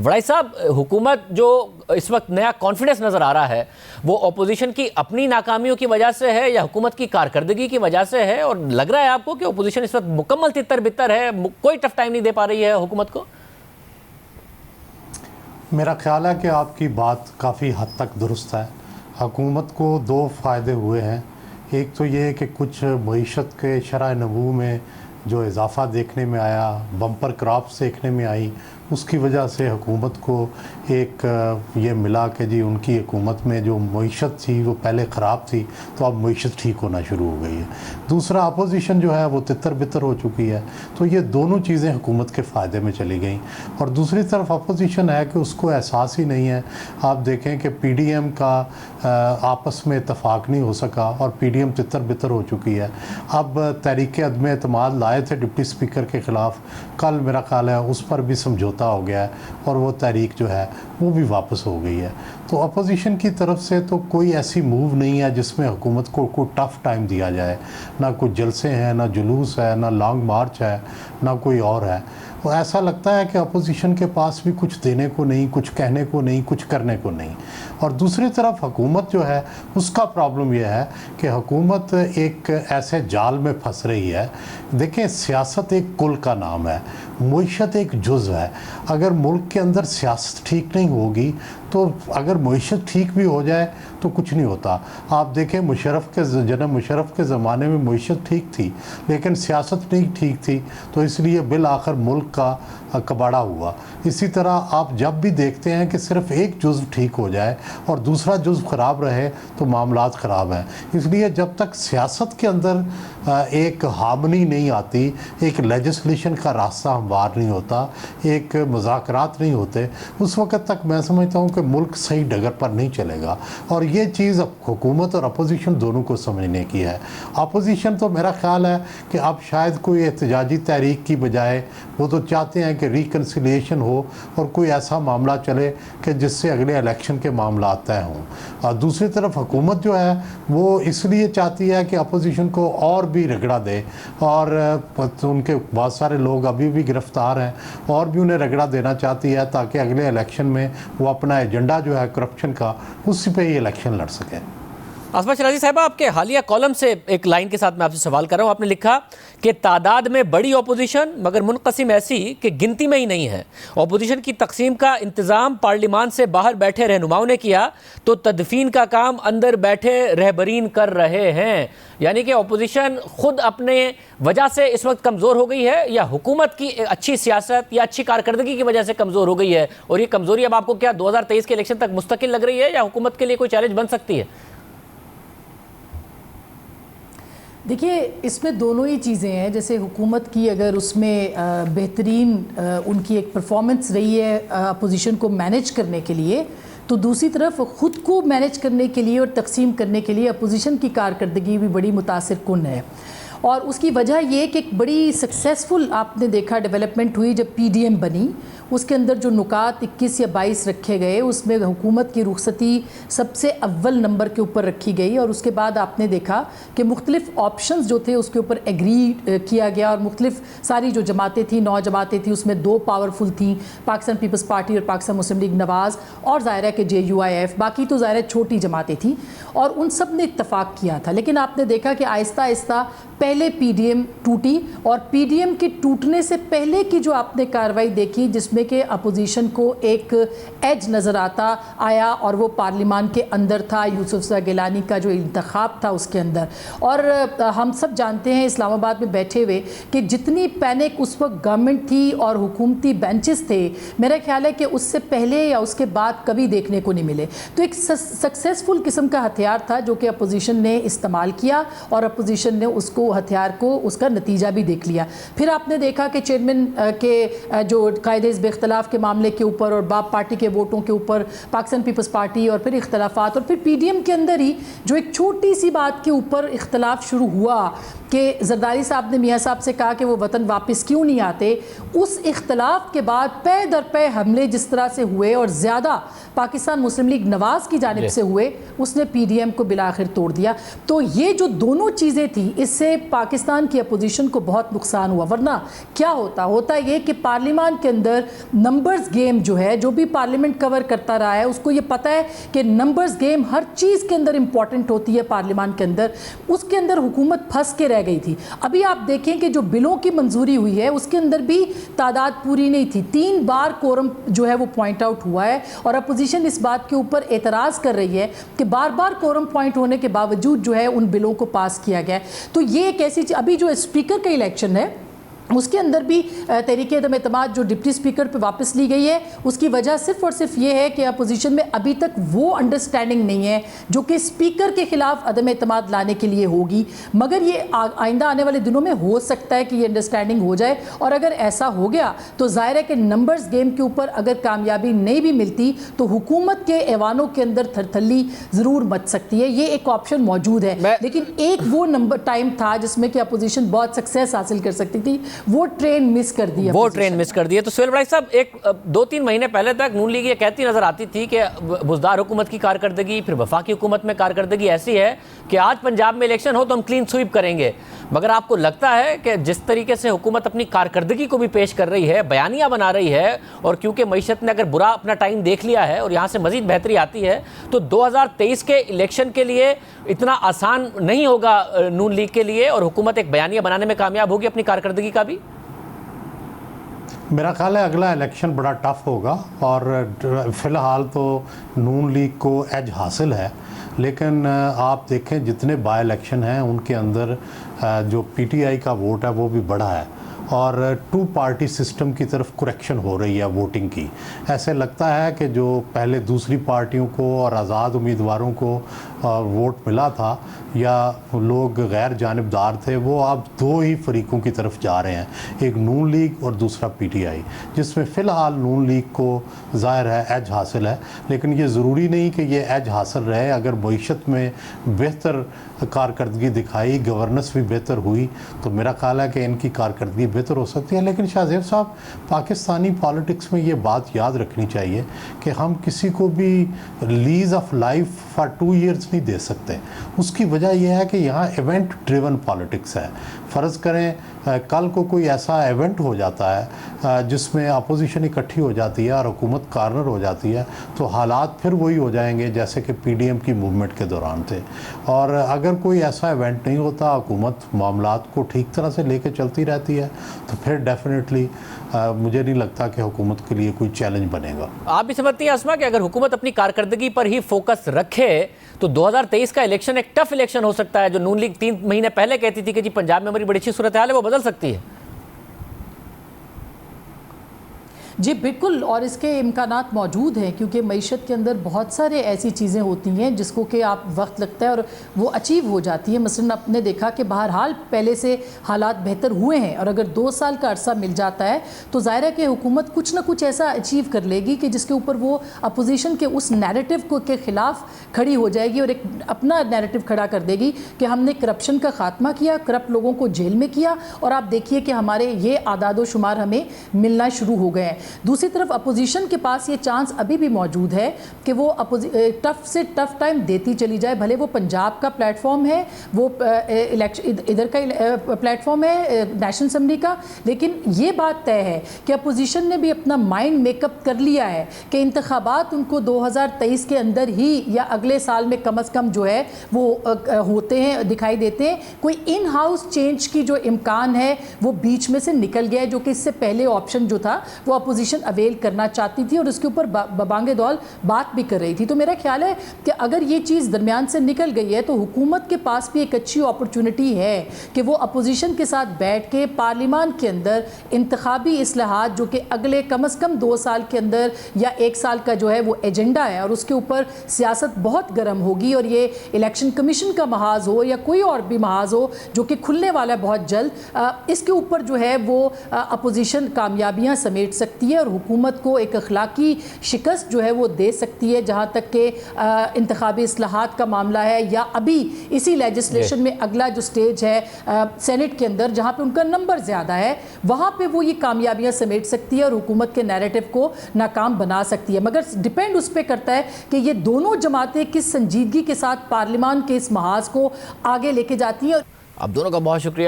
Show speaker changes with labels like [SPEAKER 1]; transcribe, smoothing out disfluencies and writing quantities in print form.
[SPEAKER 1] وڑائی صاحب، حکومت جو اس وقت نیا کانفیڈنس نظر آ رہا ہے وہ اپوزیشن کی اپنی ناکامیوں کی وجہ سے ہے یا حکومت کی کارکردگی کی وجہ سے ہے؟ اور لگ رہا ہے آپ کو کہ اپوزیشن اس وقت مکمل تتر بتر ہے، کوئی ٹف ٹائم نہیں دے پا رہی ہے حکومت کو؟
[SPEAKER 2] میرا خیال ہے کہ آپ کی بات کافی حد تک درست ہے۔ حکومت کو دو فائدے ہوئے ہیں۔ ایک تو یہ کہ کچھ معیشت کے شرح نمو میں جو اضافہ دیکھنے میں آیا، بمپر کراپس دیکھنے میں آئی، اس کی وجہ سے حکومت کو ایک یہ ملا کہ جی ان کی حکومت میں جو معیشت تھی وہ پہلے خراب تھی تو اب معیشت ٹھیک ہونا شروع ہو گئی ہے۔ دوسرا، اپوزیشن جو ہے وہ تتر بتر ہو چکی ہے، تو یہ دونوں چیزیں حکومت کے فائدے میں چلی گئیں۔ اور دوسری طرف اپوزیشن ہے کہ اس کو احساس ہی نہیں ہے۔ آپ دیکھیں کہ پی ڈی ایم کا آپس میں اتفاق نہیں ہو سکا اور پی ڈی ایم تتر بتر ہو چکی ہے۔ اب تحریک عدم اعتماد لائے تھے ڈپٹی اسپیکر کے خلاف، کل میرا خیال ہے اس پر بھی سمجھوتا ہو گیا ہے اور وہ تحریک جو ہے وہ بھی واپس ہو گئی ہے۔ تو اپوزیشن کی طرف سے تو کوئی ایسی موو نہیں ہے جس میں حکومت کو کوئی ٹف ٹائم دیا جائے، نہ کوئی جلسے ہیں، نہ جلوس ہے، نہ لانگ مارچ ہے، نہ کوئی اور ہے۔ وہ ایسا لگتا ہے کہ اپوزیشن کے پاس بھی کچھ دینے کو نہیں، کچھ کہنے کو نہیں، کچھ کرنے کو نہیں۔ اور دوسری طرف حکومت جو ہے اس کا پرابلم یہ ہے کہ حکومت ایک ایسے جال میں پھنس رہی ہے۔ دیکھیں، سیاست ایک کل کا نام ہے، معیشت ایک جزو ہے۔ اگر ملک کے اندر سیاست ٹھیک نہیں ہوگی تو اگر معیشت ٹھیک بھی ہو جائے تو کچھ نہیں ہوتا۔ آپ دیکھیں جناب مشرف کے زمانے میں معیشت ٹھیک تھی لیکن سیاست نہیں ٹھیک تھی، تو اس لیے بالآخر ملک کا کباڑا ہوا۔ اسی طرح آپ جب بھی دیکھتے ہیں کہ صرف ایک جزو ٹھیک ہو جائے اور دوسرا جزو خراب رہے تو معاملات خراب ہیں۔ اس لیے جب تک سیاست کے اندر ایک ہارمنی نہیں آتی، ایک لیجسلیشن کا راستہ ہموار نہیں ہوتا، ایک مذاکرات نہیں ہوتے، اس وقت تک میں سمجھتا ہوں کہ ملک صحیح ڈگر پر نہیں چلے گا۔ اور یہ چیز حکومت اور اپوزیشن دونوں کو سمجھنے کی ہے۔ اپوزیشن تو میرا خیال ہے کہ اب شاید کوئی احتجاجی تحریک کی بجائے وہ تو چاہتے ہیں کہ ریکنسیلیشن ہو اور کوئی ایسا معاملہ چلے کہ جس سے اگلے الیکشن کے معاملات طے ہوں۔ اور دوسری طرف حکومت جو ہے وہ اس لیے چاہتی ہے کہ اپوزیشن کو اور بھی رگڑا دے، اور ان کے بہت سارے لوگ ابھی بھی گرفتار ہیں اور بھی انہیں رگڑا دینا چاہتی ہے تاکہ اگلے الیکشن میں وہ اپنا ایجنڈا جو ہے کرپشن کا، اسی پہ ہی الیکشن لڑ سکیں۔
[SPEAKER 1] آسما شرازی صاحبہ، آپ کے حالیہ کالم سے ایک لائن کے ساتھ میں آپ سے سوال کر رہا ہوں۔ آپ نے لکھا کہ تعداد میں بڑی اپوزیشن مگر منقسم ایسی کہ گنتی میں ہی نہیں ہے۔ اپوزیشن کی تقسیم کا انتظام پارلیمان سے باہر بیٹھے رہنماؤں نے کیا تو تدفین کا کام اندر بیٹھے رہبرین کر رہے ہیں۔ یعنی کہ اپوزیشن خود اپنے وجہ سے اس وقت کمزور ہو گئی ہے یا حکومت کی اچھی سیاست یا اچھی کارکردگی کی وجہ سے کمزور ہو گئی ہے؟ اور یہ کمزوری اب آپ کو کیا 2023 کے الیکشن تک مستقل لگ رہی ہے یا حکومت کے لیے کوئی چیلنج بن سکتی ہے؟
[SPEAKER 3] دیکھیے، اس میں دونوں ہی چیزیں ہیں۔ جیسے حکومت کی اگر اس میں بہترین ان کی ایک پرفارمنس رہی ہے اپوزیشن کو مینیج کرنے کے لیے، تو دوسری طرف خود کو مینیج کرنے کے لیے اور تقسیم کرنے کے لیے اپوزیشن کی کارکردگی بھی بڑی متاثر کن ہے۔ اور اس کی وجہ یہ کہ ایک بڑی سکسیسفل آپ نے دیکھا ڈیولپمنٹ ہوئی جب پی ڈی ایم بنی۔ اس کے اندر جو نکات 21 یا 22 رکھے گئے، اس میں حکومت کی رخصتی سب سے اول نمبر کے اوپر رکھی گئی، اور اس کے بعد آپ نے دیکھا کہ مختلف آپشنز جو تھے اس کے اوپر ایگری کیا گیا، اور مختلف ساری جو جماعتیں تھیں، 9 جماعتیں تھیں، اس میں 2 پاورفل تھیں، پاکستان پیپلز پارٹی اور پاکستان مسلم لیگ نواز، اور ظاہر ہے کہ JUIF، باقی تو ظاہر ہے چھوٹی جماعتیں تھیں، اور ان سب نے اتفاق کیا تھا۔ لیکن آپ نے دیکھا کہ آہستہ آہستہ پہلے پی ڈی ایم ٹوٹی، اور پی ڈی ایم کے ٹوٹنے سے پہلے کی جو آپ نے کارروائی دیکھی جس میں کہ اپوزیشن کو ایک ایج نظر آیا، اور وہ پارلیمان کے اندر تھا، یوسف رضا گیلانی کا جو انتخاب تھا اس کے اندر۔ اور ہم سب جانتے ہیں اسلام آباد میں بیٹھے ہوئے کہ جتنی پینک اس وقت گورنمنٹ تھی اور حکومتی بینچز تھے، میرا خیال ہے کہ اس سے پہلے یا اس کے بعد کبھی دیکھنے کو نہیں ملے۔ تو ایک سکسیسفل قسم کا ہتھیار تھا جو کہ اپوزیشن نے استعمال کیا، اور اپوزیشن نے اس کو ہتھیار کو اس کا نتیجہ بھی دیکھ لیا۔ پھر آپ نے دیکھا کہ چیئرمین کے جو قائد حزب اختلاف کے معاملے کے اوپر اور باپ پارٹی کے ووٹوں کے اوپر پاکستان پیپلز پارٹی، اور پھر اختلافات، اور پھر پی ڈی ایم کے اندر ہی جو ایک چھوٹی سی بات کے اوپر اختلاف شروع ہوا کہ زرداری صاحب نے میاں صاحب سے کہا کہ وہ وطن واپس کیوں نہیں آتے، اس اختلاف کے بعد پے در پے حملے جس طرح سے ہوئے اور زیادہ پاکستان مسلم لیگ نواز کی جانب سے ہوئے، اس نے پی ڈی ایم کو بالآخر توڑ دیا۔ تو یہ جو دونوں چیزیں تھیں، اس سے پاکستان کی اپوزیشن کو بہت نقصان ہوا، ورنہ کیا ہوتا یہ کہ پارلیمان کے اندر نمبرز گیم جو ہے، جو بھی پارلیمنٹ کور کرتا رہا ہے اس کو یہ پتہ ہے کہ نمبرز گیم ہر چیز کے اندر امپورٹنٹ ہوتی ہے پارلیمان کے اندر، اس کے اندر حکومت پھنس کے رہ گئی تھی۔ ابھی آپ دیکھیں کہ جو بلوں کی منظوری ہوئی ہے اس کے اندر بھی تعداد پوری نہیں تھی، 3 بار کورم جو ہے وہ پوائنٹ آؤٹ ہوا ہے، اور اپوزیشن اس بات کے اوپر اعتراض کر رہی ہے کہ بار بار کورم پوائنٹ ہونے کے باوجود جو ہے ان بلوں کو پاس کیا گیا ہے۔ تو یہ ایک ایسی چیز، ابھی جو اسپیکر کا الیکشن ہے اس کے اندر بھی تحریک عدم اعتماد جو ڈپٹی اسپیکر پہ واپس لی گئی ہے، اس کی وجہ صرف اور صرف یہ ہے کہ اپوزیشن میں ابھی تک وہ انڈرسٹینڈنگ نہیں ہے جو کہ اسپیکر کے خلاف عدم اعتماد لانے کے لیے ہوگی، مگر یہ آئندہ آنے والے دنوں میں ہو سکتا ہے کہ یہ انڈرسٹینڈنگ ہو جائے، اور اگر ایسا ہو گیا تو ظاہر ہے کہ نمبرز گیم کے اوپر اگر کامیابی نہیں بھی ملتی تو حکومت کے ایوانوں کے اندر تھرتھلی ضرور مچ سکتی ہے، یہ ایک آپشن موجود ہے۔ لیکن ایک وہ نمبر ٹائم تھا جس میں کہ اپوزیشن بہت سکسیس حاصل کر سکتی تھی، وہ ٹرین مس کر دی
[SPEAKER 1] تو سہیل بڑائی صاحب، ایک 2-3 مہینے پہلے تک نون لیگ یہ کہتی نظر آتی تھی کہ بزدار حکومت کی کارکردگی، پھر وفاقی حکومت میں کارکردگی ایسی ہے کہ آج پنجاب میں الیکشن ہو تو ہم کلین سویپ کریں گے، مگر آپ کو لگتا ہے کہ جس طریقے سے حکومت اپنی کارکردگی کو بھی پیش کر رہی ہے، بیانیہ بنا رہی ہے، اور کیونکہ معیشت نے اگر برا اپنا ٹائم دیکھ لیا ہے اور یہاں سے مزید بہتری آتی ہے، تو 2023 کے الیکشن کے لیے اتنا آسان نہیں ہوگا نون لیگ کے لیے، اور حکومت ایک بیانیہ بنانے میں کامیاب ہوگی اپنی کارکردگی کا بھی؟
[SPEAKER 2] میرا خیال ہے اگلا الیکشن بڑا ٹف ہوگا، اور فی الحال تو نون لیگ کو ایج حاصل ہے، لیکن آپ دیکھیں جتنے بائی الیکشن ہیں ان کے اندر جو پی ٹی آئی کا ووٹ ہے وہ بھی بڑھا ہے، اور 2 پارٹی سسٹم کی طرف کریکشن ہو رہی ہے ووٹنگ کی۔ ایسے لگتا ہے کہ جو پہلے دوسری پارٹیوں کو اور آزاد امیدواروں کو ووٹ ملا تھا یا لوگ غیر جانبدار تھے، وہ اب 2 ہی فریقوں کی طرف جا رہے ہیں، ایک نون لیگ اور دوسرا پی ٹی آئی، جس میں فی الحال نون لیگ کو ظاہر ہے ایج حاصل ہے، لیکن یہ ضروری نہیں کہ یہ ایج حاصل رہے۔ اگر معیشت میں بہتر کارکردگی دکھائی، گورننس بھی بہتر ہوئی، تو میرا خیال ہے کہ ان کی کارکردگی بہتر ہو سکتی ہے۔ لیکن شاہ زیب صاحب، پاکستانی پالیٹکس میں یہ بات یاد رکھنی چاہیے کہ ہم کسی کو بھی lease of life for 2 years نہیں دے سکتے۔ اس کی وجہ یہ ہے کہ یہاں ایونٹ ڈریون پالیٹکس ہے۔ فرض کریں کل کو کوئی ایسا ایونٹ ہو جاتا ہے جس میں اپوزیشن اکٹھی ہو جاتی ہے اور حکومت کارنر ہو جاتی ہے، تو حالات پھر وہی ہو جائیں گے جیسے کہ پی ڈی ایم کی موومنٹ کے دوران تھے۔ اور اگر کوئی ایسا ایونٹ نہیں ہوتا، حکومت معاملات کو ٹھیک طرح سے لے کے چلتی رہتی ہے، تو پھر ڈیفینیٹلی مجھے نہیں لگتا کہ حکومت کے لیے کوئی چیلنج بنے گا۔
[SPEAKER 1] آپ بھی سمجھتی ہیں اسما کہ اگر حکومت اپنی کارکردگی پر ہی فوکس رکھے تو 2023 کا الیکشن ایک ٹف الیکشن ہو سکتا ہے؟ جو نون لیگ 3 مہینے پہلے کہتی تھی کہ جی پنجاب میں ہماری بڑی اچھی صورتحال ہے، وہ بدل سکتی ہے؟
[SPEAKER 3] جی بالکل، اور اس کے امکانات موجود ہیں، کیونکہ معیشت کے اندر بہت سارے ایسی چیزیں ہوتی ہیں جس کو کہ آپ وقت لگتا ہے اور وہ اچیو ہو جاتی ہیں۔ مثلاً آپ نے دیکھا کہ بہرحال پہلے سے حالات بہتر ہوئے ہیں، اور اگر 2 سال کا عرصہ مل جاتا ہے تو ظاہر ہے کہ حکومت کچھ نہ کچھ ایسا اچیو کر لے گی کہ جس کے اوپر وہ اپوزیشن کے اس نیریٹو کو کے خلاف کھڑی ہو جائے گی، اور ایک اپنا نیریٹو کھڑا کر دے گی کہ ہم نے کرپشن کا خاتمہ کیا، کرپٹ لوگوں کو جیل میں کیا، اور آپ دیکھیے کہ ہمارے یہ اعداد و شمار ہمیں ملنا شروع ہو گئے ہیں۔ دوسری طرف اپوزیشن کے پاس یہ چانس ابھی بھی موجود ہے کہ وہ ٹف سے ٹف ٹائم دیتی چلی جائے، بھلے وہ پنجاب کا پلیٹ فارم ہے، وہ ادھر کا پلیٹ فارم ہے نیشنل اسمبلی کا، لیکن یہ بات طے ہے کہ اپوزیشن نے بھی اپنا مائنڈ میک اپ کر لیا ہے کہ انتخابات ان کو 2023 کے اندر ہی یا اگلے سال میں کم از کم جو ہے وہ ہوتے ہیں، دکھائی دیتے ہیں۔ کوئی ان ہاؤس چینج کی جو امکان ہے وہ بیچ میں سے نکل گیا ہے، جو کہ اس سے پہلے آپشن جو تھا وہ اپوزیشن اویل کرنا چاہتی تھی اور اس کے اوپر ببانگ دول بات بھی کر رہی تھی۔ تو میرا خیال ہے کہ اگر یہ چیز درمیان سے نکل گئی ہے تو حکومت کے پاس بھی ایک اچھی اپرچونٹی ہے کہ وہ اپوزیشن کے ساتھ بیٹھ کے پارلیمان کے اندر انتخابی اصلاحات جو کہ اگلے کم از کم 2 سال کے اندر یا 1 سال کا جو ہے وہ ایجنڈا ہے، اور اس کے اوپر سیاست بہت گرم ہوگی، اور یہ الیکشن کمیشن کا محاذ ہو یا کوئی اور بھی محاذ ہو جو کہ کھلنے والا ہے بہت جلد، اس کے اوپر جو ہے وہ اپوزیشن کامیابیاں سمیٹ سکتی ہے اور حکومت کو ایک اخلاقی شکست جو ہے وہ دے سکتی ہے، جہاں تک کہ انتخابی اصلاحات کا معاملہ ہے، یا ابھی اسی لیجسلیشن میں اگلا جو سٹیج ہے سینٹ کے اندر جہاں پہ ان کا نمبر زیادہ ہے، وہاں پہ وہ یہ کامیابیاں سمیٹ سکتی ہے اور حکومت کے نیریٹو کو ناکام بنا سکتی ہے۔ مگر ڈیپینڈ اس پہ کرتا ہے کہ یہ دونوں جماعتیں کس سنجیدگی کے ساتھ پارلیمان کے اس محاذ کو آگے لے کے جاتی ہیں۔
[SPEAKER 4] آپ دونوں کا بہت شکریہ.